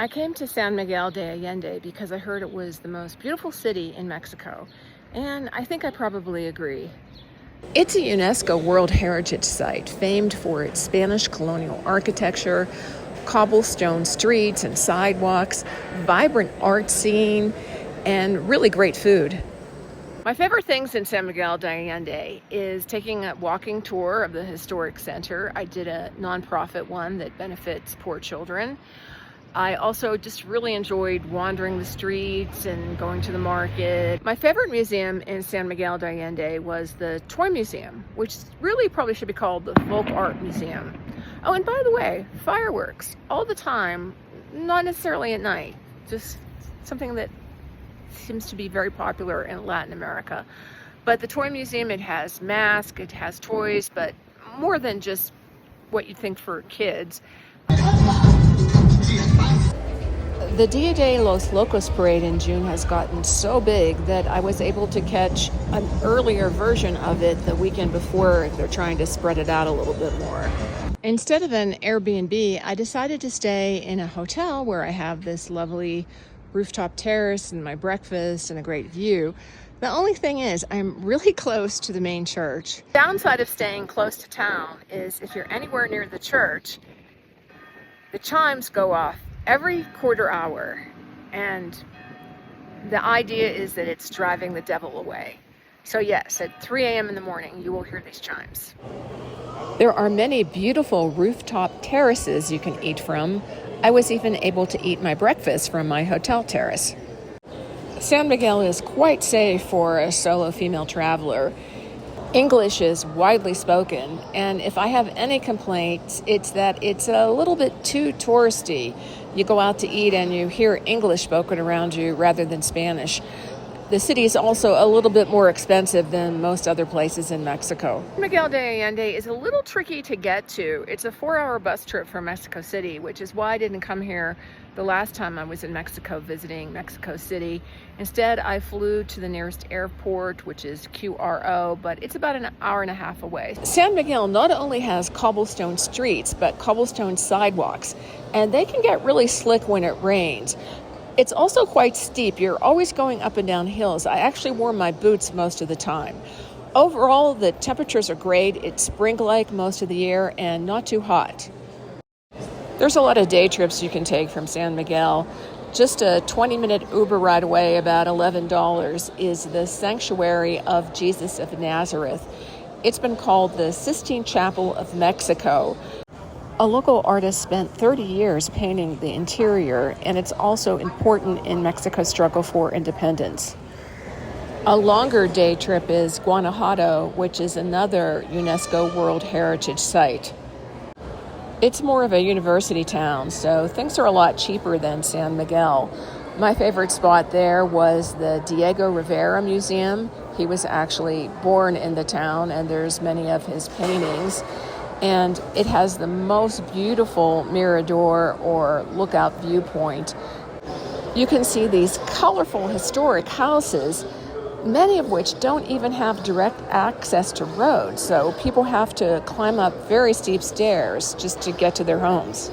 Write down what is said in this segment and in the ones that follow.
I came to San Miguel de Allende because I heard it was the most beautiful city in Mexico, and I think I probably agree. It's a UNESCO World Heritage Site, famed for its Spanish colonial architecture, cobblestone streets and sidewalks, vibrant art scene, and really great food. My favorite things in San Miguel de Allende is taking a walking tour of the historic center. I did a nonprofit one that benefits poor children. I also just really enjoyed wandering the streets and going to the market. My favorite museum in San Miguel de Allende was the Toy Museum, which really probably should be called the Folk Art Museum. Oh, and by the way, fireworks all the time, not necessarily at night, just something that seems to be very popular in Latin America. But the Toy Museum, it has masks, it has toys, but more than just what you'd think for kids. The Dia de los Locos parade in June has gotten so big that I was able to catch an earlier version of it the weekend before. They're trying to spread it out a little bit more. Instead of an Airbnb, I decided to stay in a hotel where I have this lovely rooftop terrace and my breakfast and a great view. The only thing is, I'm really close to the main church. The downside of staying close to town is if you're anywhere near the church, the chimes go off every quarter hour, and the idea is that it's driving the devil away. So yes, at 3 a.m. in the morning, you will hear these chimes. There are many beautiful rooftop terraces you can eat from. I was even able to eat my breakfast from my hotel terrace. San Miguel is quite safe for a solo female traveler. English is widely spoken, and if I have any complaints, it's that it's a little bit too touristy. You go out to eat and you hear English spoken around you rather than Spanish. The city is also a little bit more expensive than most other places in Mexico. Miguel de Allende is a little tricky to get to. It's a 4-hour bus trip from Mexico City, which is why I didn't come here the last time I was in Mexico visiting Mexico City. Instead, I flew to the nearest airport, which is QRO, but it's about an hour and a half away. San Miguel not only has cobblestone streets, but cobblestone sidewalks, and they can get really slick when it rains. It's also quite steep. You're always going up and down hills. I actually wore my boots most of the time. Overall, the temperatures are great. It's spring-like most of the year and not too hot. There's a lot of day trips you can take from San Miguel. Just a 20-minute Uber ride away, about $11, is the Sanctuary of Jesus of Nazareth. It's been called the Sistine Chapel of Mexico. A local artist spent 30 years painting the interior, and it's also important in Mexico's struggle for independence. A longer day trip is Guanajuato, which is another UNESCO World Heritage Site. It's more of a university town, so things are a lot cheaper than San Miguel. My favorite spot there was the Diego Rivera Museum. He was actually born in the town, and there's many of his paintings. And it has the most beautiful mirador or lookout viewpoint. You can see these colorful historic houses, many of which don't even have direct access to roads, so people have to climb up very steep stairs just to get to their homes.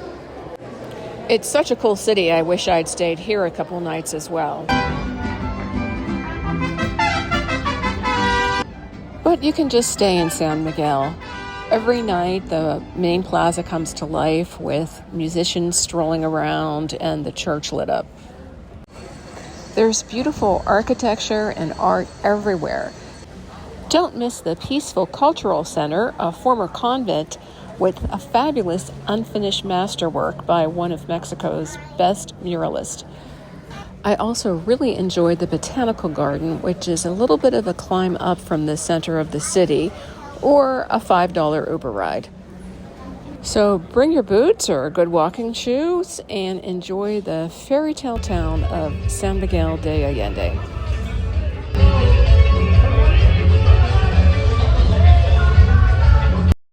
It's such a cool city. I wish I'd stayed here a couple nights as well. But you can just stay in San Miguel. Every night, the main plaza comes to life with musicians strolling around and the church lit up. There's beautiful architecture and art everywhere. Don't miss the Peaceful Cultural Center, a former convent with a fabulous unfinished masterwork by one of Mexico's best muralists. I also really enjoyed the Botanical Garden, which is a little bit of a climb up from the center of the city, or a $5 Uber ride. So bring your boots or good walking shoes and enjoy the fairy tale town of San Miguel de Allende.